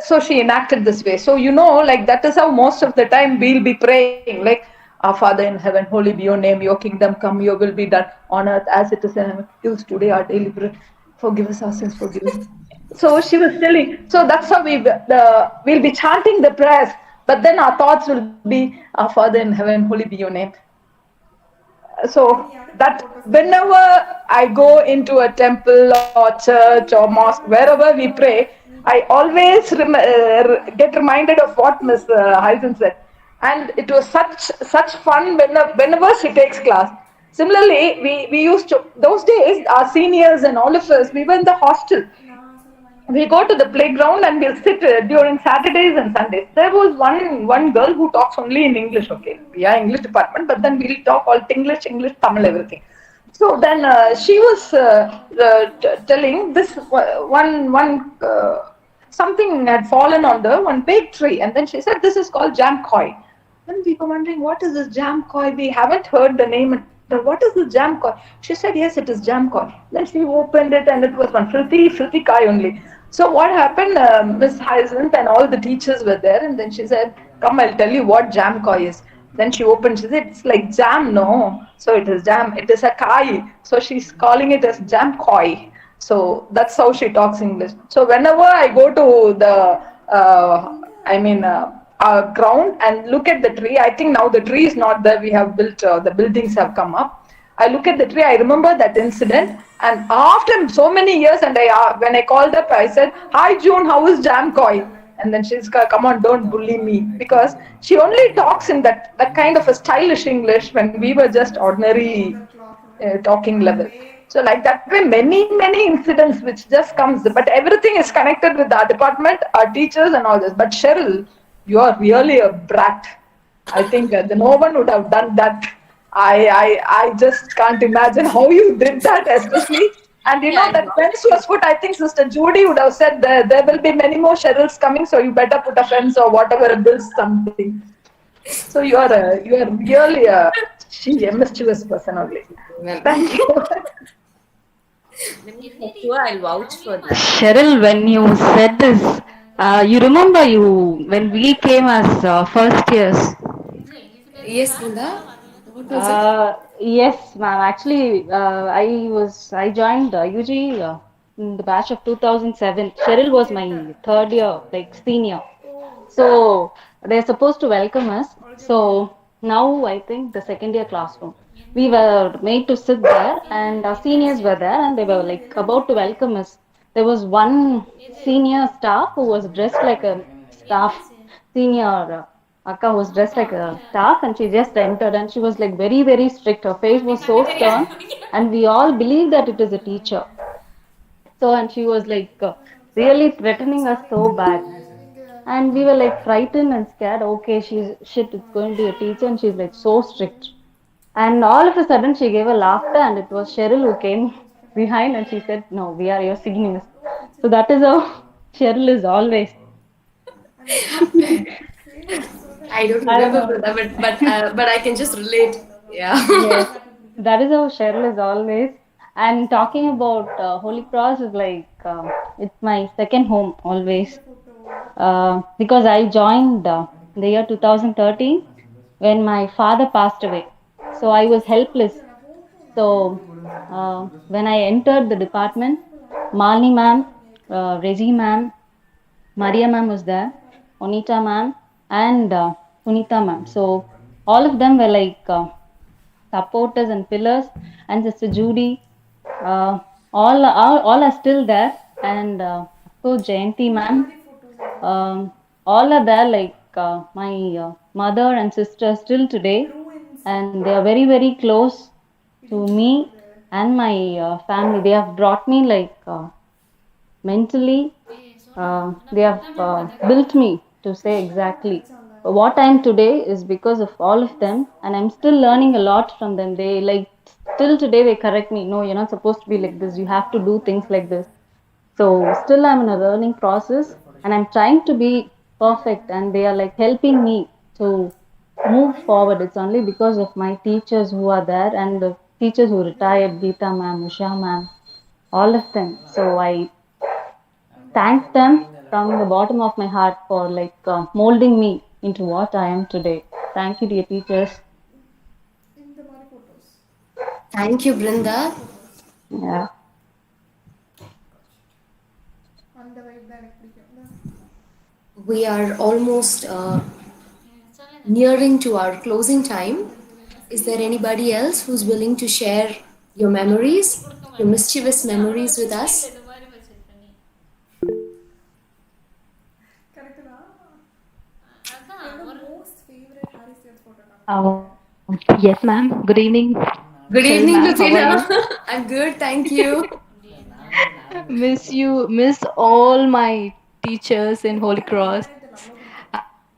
So she enacted this way. So like that is how most of the time we'll be praying, like, our Father in heaven, holy be your name, your kingdom come, your will be done on earth as it is in heaven. Give us today our daily bread. Forgive us our sins, forgive us. So she was telling, so that's how we'll be chanting the prayers. but then our thoughts will be, our Father in heaven, holy be your name. So that whenever I go into a temple or church or mosque, wherever we pray, I always get reminded of what Miss Heisen said, and it was such fun whenever she takes class. Similarly, we used to, those days, our seniors and all of us, we were in the hostel. We go to the playground and we'll sit during Saturdays and Sundays. There was one girl who talks only in English. Okay, we are English department, but then we'll talk all English, Tamil, everything. So then she was telling this something had fallen on the one big tree, and then she said this is called jam koi. Then we were wondering, what is this jam koi? We haven't heard the name. What is this jam koi? She said, yes, it is jam koi. Then she opened it, and it was one filthy kai only. So what happened? Miss Hyacinth and all the teachers were there, and then she said, "Come, I'll tell you what jam koi is." Then she opened. She said, "It's like jam, no? So it is jam. It is a kai. So she's calling it as jam koi." So that's how she talks English. So whenever I go to the, ground and look at the tree, I think now the tree is not there. We have built, the buildings have come up. I look at the tree, I remember that incident. And after so many years, and when I called up, I said, "Hi June, how is Jam Koi?" And then she's, "Come on, don't bully me," because she only talks in that kind of a stylish English when we were just ordinary talking level. So like that way, many incidents which just comes, but everything is connected with our department, our teachers, and all this. But Cheryl, you are really a brat. I think no one would have done that. I just can't imagine how you did that, especially. And you Yeah, know that fence was put. I think Sister Judy would have said there will be many more Cheryls coming, so you better put a fence or whatever, build something. So you are really a mischievous person only. well, Thank you. for sure, I'll vouch for that. Cheryl, when you said this, you remember you when we came as first years. Yes, Brinda. What was it? Yes, ma'am. Actually, I joined UG in the batch of 2007. Cheryl was my third year, like senior. So they're supposed to welcome us. So now I think the second year classroom. We were made to sit there, and our seniors were there, and they were like about to welcome us. There was one senior staff who was dressed like a staff, senior Akka was dressed like a staff, and she just entered, and she was like very strict. Her face was so stern, and we all believed that it is a teacher. So, and she was like really threatening us so bad. And we were like frightened and scared. Okay, she's shit, it's going to be a teacher, and she's like so strict. And all of a sudden, she gave a laughter, and it was Cheryl who came behind, and she said, "No, we are your seniors." So that is how Cheryl is always. I don't I don't remember, know. Brinda, but I can just relate. Yeah. Yes, that is how Cheryl is always. And talking about Holy Cross is like it's my second home always. Because I joined the year 2013 when my father passed away. So I was helpless. So when I entered the department, Malini ma'am, Regi ma'am, Maria ma'am was there, Onita ma'am, and Sunita ma'am. So all of them were like supporters and pillars, and Sister Judy, uh, all are still there, and of course Jayanti ma'am, all are there like my mother and sister still today, and they are very close to me and my family. They have brought me like mentally, they have built me to say exactly what I am today is because of all of them, and I'm still learning a lot from them. They like still today they correct me. No, you're not supposed to be like this. You have to do things like this. So still I'm in a learning process, and I'm trying to be perfect, and they are like helping me to move forward. It's only because of my teachers who are there, and the teachers who retired, Geeta ma'am, Usha ma'am, all of them. So I thank them from the bottom of my heart for like molding me into what I am today. Thank you, dear teachers. Thank you, Brinda. Yeah. We are almost nearing to our closing time. Is there anybody else who's willing to share your memories, your mischievous memories with us? Yes, ma'am. Good evening, Good Cheryl, evening, ma'am. How are Lufina. you? I'm good, thank you. Miss all my teachers in Holy Cross.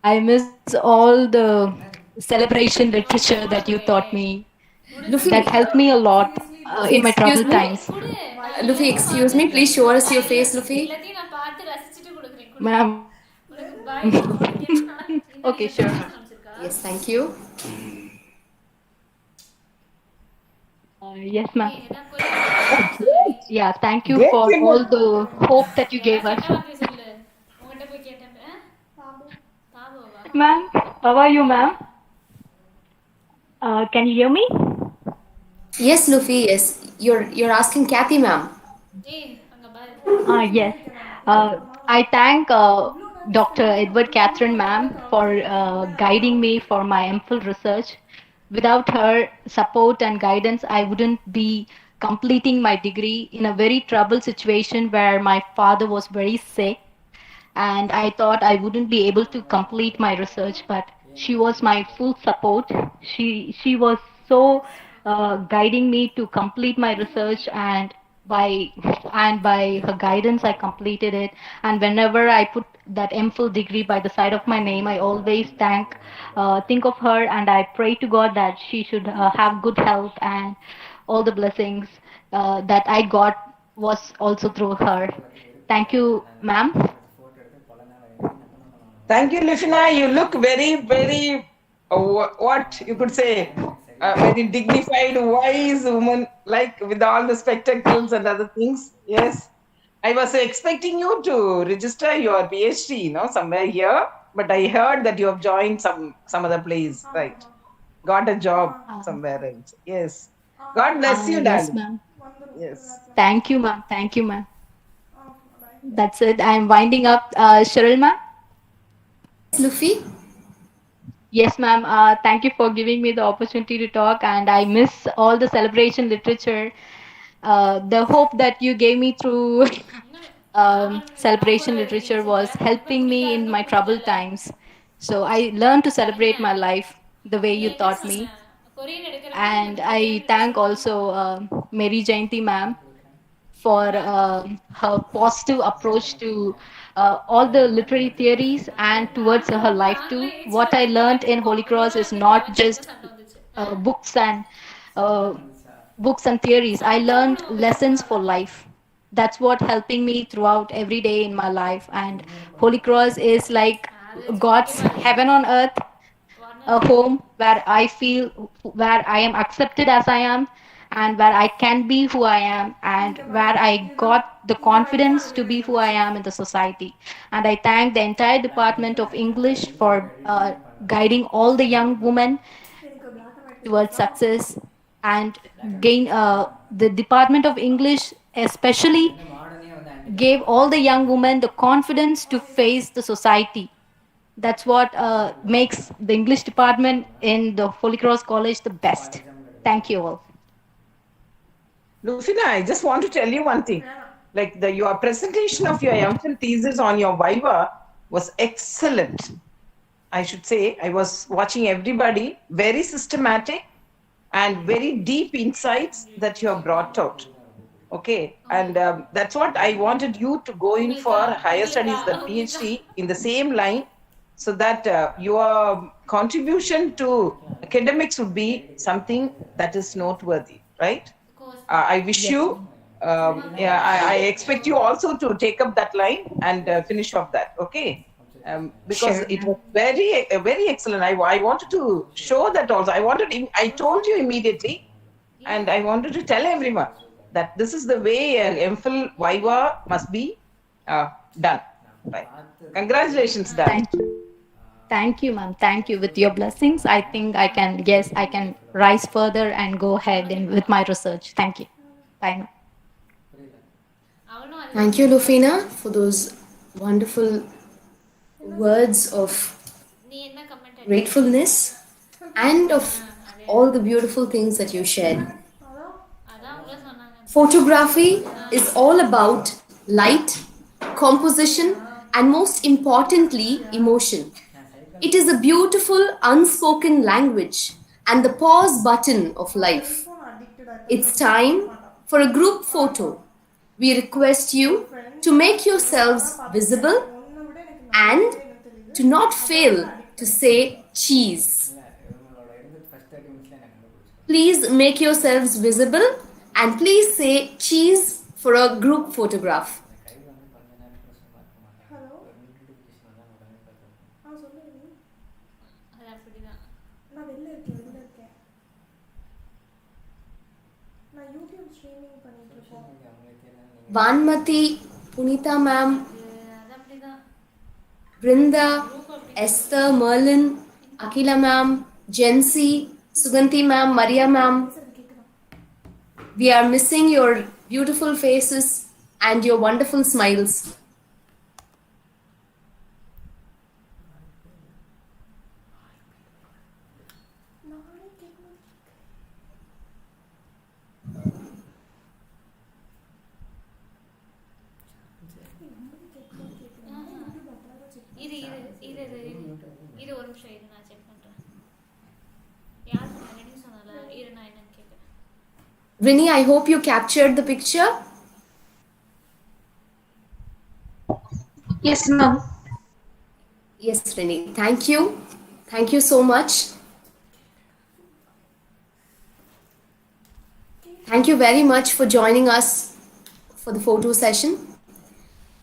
I miss all the celebration literature that you taught me. That Luffy, helped me a lot in Luffy, my troubled excuse me. times. Luffy, excuse me. Please show us your face, Luffy. Ma'am. Okay, sure, ma'am. Yes, thank you. Yes, ma'am. Yeah, thank you Great for all remote. the hope that you gave us. Ma'am, how are you, ma'am? Can you hear me? Yes, Luffy, yes. You're asking Kathy, ma'am. Yes. I thank Dr. Edward Catherine, ma'am, for guiding me for my MPhil research. Without her support and guidance, I wouldn't be completing my degree in a very troubled situation where my father was very sick, and I thought I wouldn't be able to complete my research, but she was my full support. She was so guiding me to complete my research, by by her guidance I completed it. And whenever I put that MPhil degree by the side of my name, I always think of her, and I pray to God that she should have good health, and all the blessings that I got was also through her. Thank you, ma'am. Thank you, Lifina. You look very, very, what you could say, very dignified, wise woman, like with all the spectacles and other things. Yes. I was expecting you to register your PhD, somewhere here, but I heard that you have joined some other place, right? Got a job somewhere else. Yes. God bless you, Yes, darling. ma'am. Yes. Thank you, ma'am. Thank you, ma'am. That's it. I'm winding up. Cheryl, ma'am. Yes, Luffy. Yes, ma'am. Thank you for giving me the opportunity to talk, and I miss all the celebration literature. The hope that you gave me through celebration literature was helping me in my troubled times. So I learned to celebrate my life the way you taught me. And I thank also Mary Jayanti ma'am for her positive approach to all the literary theories and towards her life too. What I learned in Holy Cross is not just uh, books and uh, books and theories. I learned lessons for life. That's what helping me throughout every day in my life. And Holy Cross is like God's heaven on earth, a home where I feel, where I am accepted as I am, and where I can be who I am, and where I got the confidence to be who I am in the society. And I thank the entire Department of English for guiding all the young women towards success, and gain the Department of English especially gave all the young women the confidence to face the society. That's what makes the English department in the Holy Cross College the best. Thank you all. Lufina, I just want to tell you one thing. Like your presentation of your MPhil thesis on your Viva was excellent. I should say, I was watching everybody, very systematic and very deep insights that you have brought out. Okay, and that's what I wanted you to go in for higher studies, the PhD in the same line, so that your contribution to academics would be something that is noteworthy, right? I wish Yes, you, yeah, I expect you also to take up that line and finish off that, okay? Because sure, it ma'am. was very excellent. I wanted to show that also. I told you immediately, and I wanted to tell everyone that this is the way MPhil Viva must be done. Right. Congratulations, darling. Thank you, ma'am. Thank you. With your blessings, I think I can, yes, I can rise further and go ahead with my research. Thank you. Bye, ma'am. Thank you, Lufina, for those wonderful words of gratefulness, and of all the beautiful things that you shared. Photography is all about light, composition, and most importantly, emotion. It is a beautiful unspoken language and the pause button of life. It's time for a group photo. We request you to make yourselves visible and to not fail to say cheese. Please make yourselves visible and please say cheese for a group photograph. நான் வெளில இருக்கேன் வெளில இருக்கேன் நான் YouTube streaming பண்ணிட்டு இருக்கோம் Vanmati, Punita ma'am, Brinda, Esther, Merlin, Akila ma'am, Jency, Suganti ma'am, Maria ma'am. We are missing your beautiful faces and your wonderful smiles. இது இது இது இது இது ஒரு நிமிஷம் இரு நான் செக் பண்றேன் யார் சொன்னாங்க சொன்னால இரு நான் என்னன்னு கேக்குறேன் Rini, I hope you captured the picture. Yes, ma'am. Yes, Rini. Thank you. Thank you so much. Thank you very much for joining us for the photo session.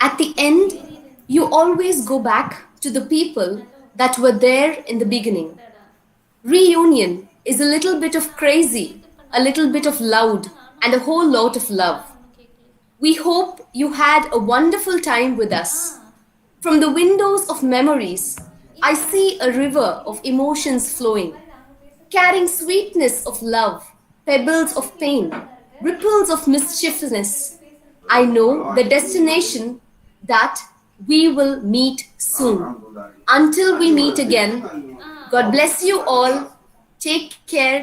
At the end, you always go back to the people that were there in the beginning. Reunion is a little bit of crazy, a little bit of loud, and a whole lot of love. We hope you had a wonderful time with us. From the windows of memories, I see a river of emotions flowing, carrying sweetness of love, pebbles of pain, ripples of mischievousness. I know the destination that we will meet soon. Until we meet again, God bless you all. Take care,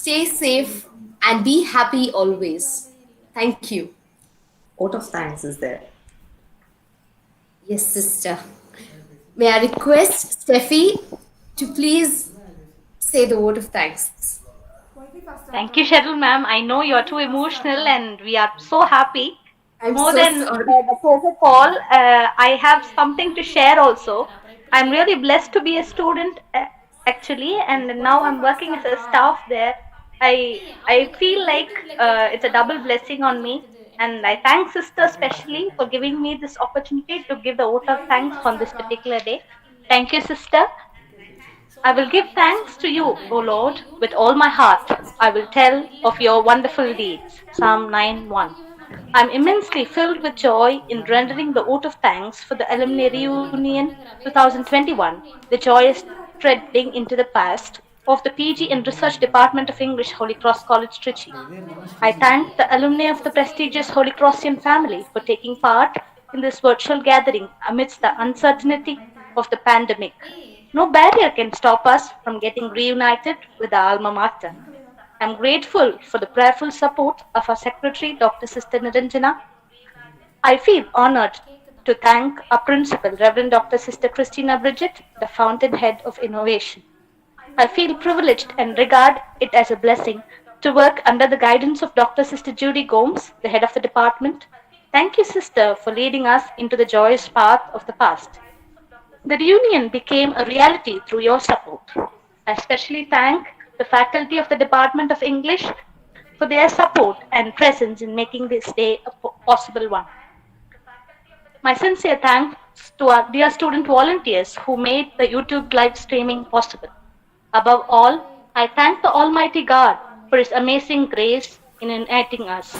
stay safe, and be happy always. Thank you. Vote of thanks is there. Yes, sister. May I request Steffi to please say the word of thanks. Thank you, Cheryl ma'am. I know you're too emotional and we are so happy. I'm More so than sorry. the protocol, I have something to share also. I'm really blessed to be a student actually, and now I'm working as a staff there. I feel like it's a double blessing on me, and I thank sister especially for giving me this opportunity to give the vote of thanks on this particular day. Thank you, sister. I will give thanks to you, O Lord, with all my heart. I will tell of your wonderful deeds. Psalm 9:1. I am immensely filled with joy in rendering the vote of thanks for the Alumni Reunion 2021, the joyous treading into the past of the PG and Research Department of English, Holy Cross College, Trichy. I thank the alumni of the prestigious Holy Crossian family for taking part in this virtual gathering amidst the uncertainty of the pandemic. No barrier can stop us from getting reunited with our alma mater. I'm grateful for the prayerful support of our secretary, Dr. Sister Niranjana. I feel honored to thank our principal, Reverend Dr. Sister Christina Bridget, the fountainhead of innovation. I feel privileged and regard it as a blessing to work under the guidance of Dr. Sister Judy Gomes, the head of the department. Thank you, Sister, for leading us into the joyous path of the past. The reunion became a reality through your support. I especially thank the faculty of the Department of English for their support and presence in making this day a possible one. My sincere thanks to our dear student volunteers who made the YouTube live streaming possible. Above all, I thank the Almighty God for His amazing grace in uniting us.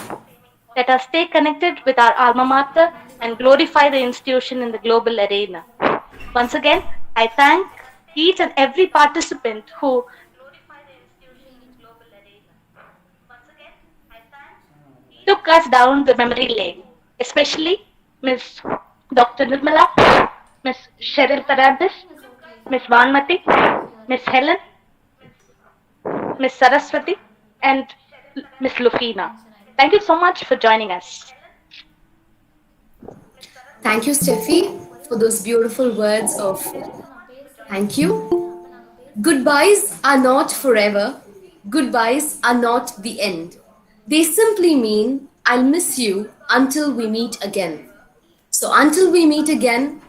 Let us stay connected with our alma mater and glorify the institution in the global arena. Once again, I thank each and every participant who took us down the memory lane, especially Ms. Dr. Nirmala, Ms. Cheryl Paradis, Ms. Vanmati, Miss Helen, Miss Saraswati, and Miss Lufina. Thank you so much for joining us. Thank you, Steffi, for those beautiful words of thank you. Goodbyes are not forever. Goodbyes are not the end. They simply mean I'll miss you until we meet again. So until we meet again,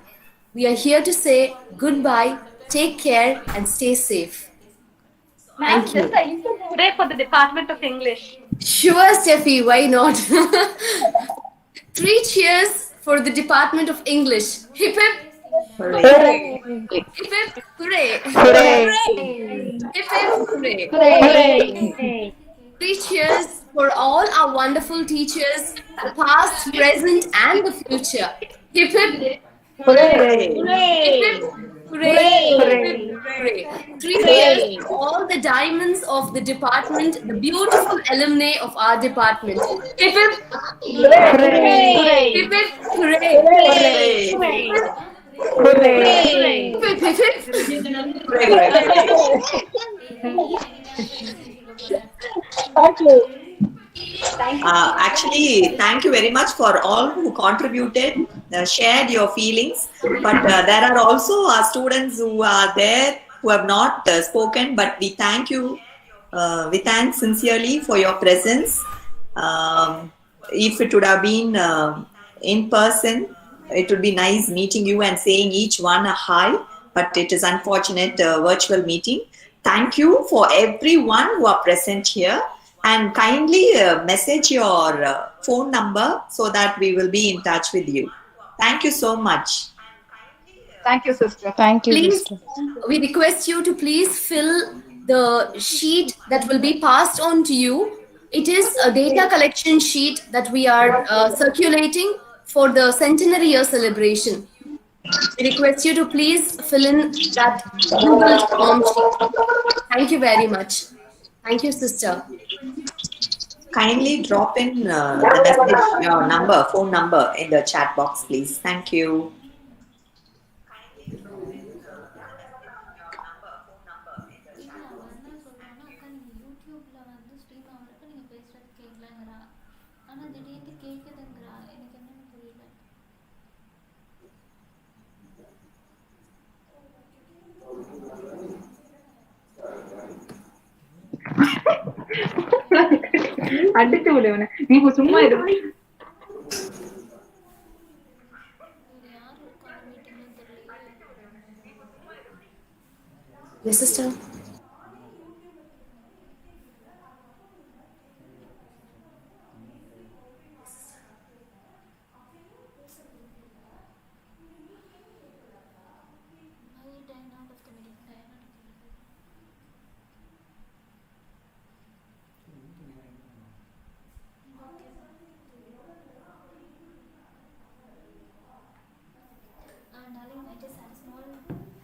we are here to say goodbye, take care, and stay safe. Ma'am, Thank just you. a little hooray for the Department of English. Sure, Steffi, why not? Three cheers for the Department of English. Hip hip. Hooray. Hip hip. Hooray. Hooray. Hip hip. Hooray. Hooray! Three cheers for all our wonderful teachers, the past, present, and the future. Hip hip. Hooray. Hip hip. Hooray. Hip hip. Hooray. Hooray. Three cheers for all the diamonds of the department, the beautiful alumni of our department. Hip hip. Hip Hooray! hip. Hooray. Hooray. Hip hip. Hooray! Hip hip. Hip hip. Hooray. Thank you. Actually, thank you very much for all who contributed, shared your feelings. But there are also students who are there who have not spoken, but we thank you. We thank sincerely for your presence. If it would have been in person, it would be nice meeting you and saying each one a hi, but it is unfortunate virtual meeting. Thank you for everyone who are present here, and kindly message your phone number so that we will be in touch with you. Thank you so much. Thank you, sister. Thank you, Please, sister. we request you to please fill the sheet that will be passed on to you. It is a data collection sheet that we are circulating for the centenary year celebration. We request you to please fill in that Google form sheet. Thank you very much. Thank you, sister. Kindly drop in the message, your number, phone number in the chat box, please. Thank you. இல்ல அவ என்ன சொல்றான்னா அக்கா நீங்க யூடியூப்ல வந்து stream ஆகுறப்ப நீங்க பேசுறது கேட்கலங்கிறா. ஆனா திடீர்னு கேக்குதுங்கிறா. எனக்கு என்னன்னு புரியல. அடிச்சு விடு இவனை. நீ சும்மா இரு. வேற யார் இருக்கா அந்த மீட்டிங்லன்னு தெரியலையே. Yes, sister. Darling, I just had a small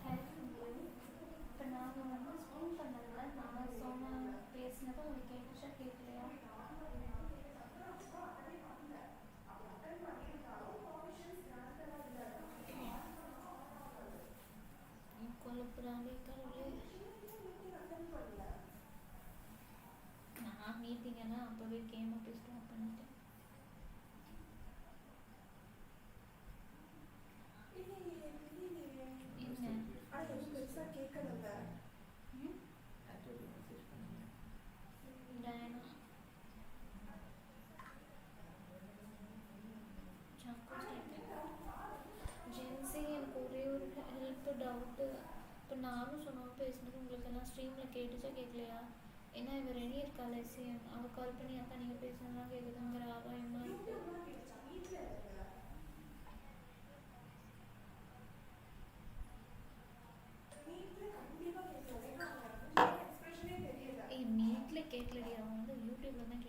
help from you. இப்போ நாங்கள் வந்து ஸ்ட்ரீம் பண்ணதில்ல நான் சோமா பேசினப்போ உங்களுக்கு கேட்டுச்சா கேட்கலையா? கொழுப்புறாங்க கடவுளே. நான் மீட்டிங் எல்லாம் அப்போவே கேம் அப்படி ஸ்டாப் பண்ணிட்டேன். ஜென்சி எனக்கு ஒரே ஒரு ஹெல்ப் டவுட்டு. இப்போ நானும் சொன்னோம் பேசினது உங்களுக்கு எல்லாம் ஸ்ட்ரீமில் கேட்டுச்சா கேட்கலையா? ஏன்னா இவ ரெடி இருக்காள் எஸ்சிஎன் அவள் கால் பண்ணி அக்கா நீங்கள் பேசினதான் கேட்குதுங்கிற ஆதாயமாக இருக்கு. மீட்டில் கேட்கலடி அவன் வந்து யூடியூப்ல தான்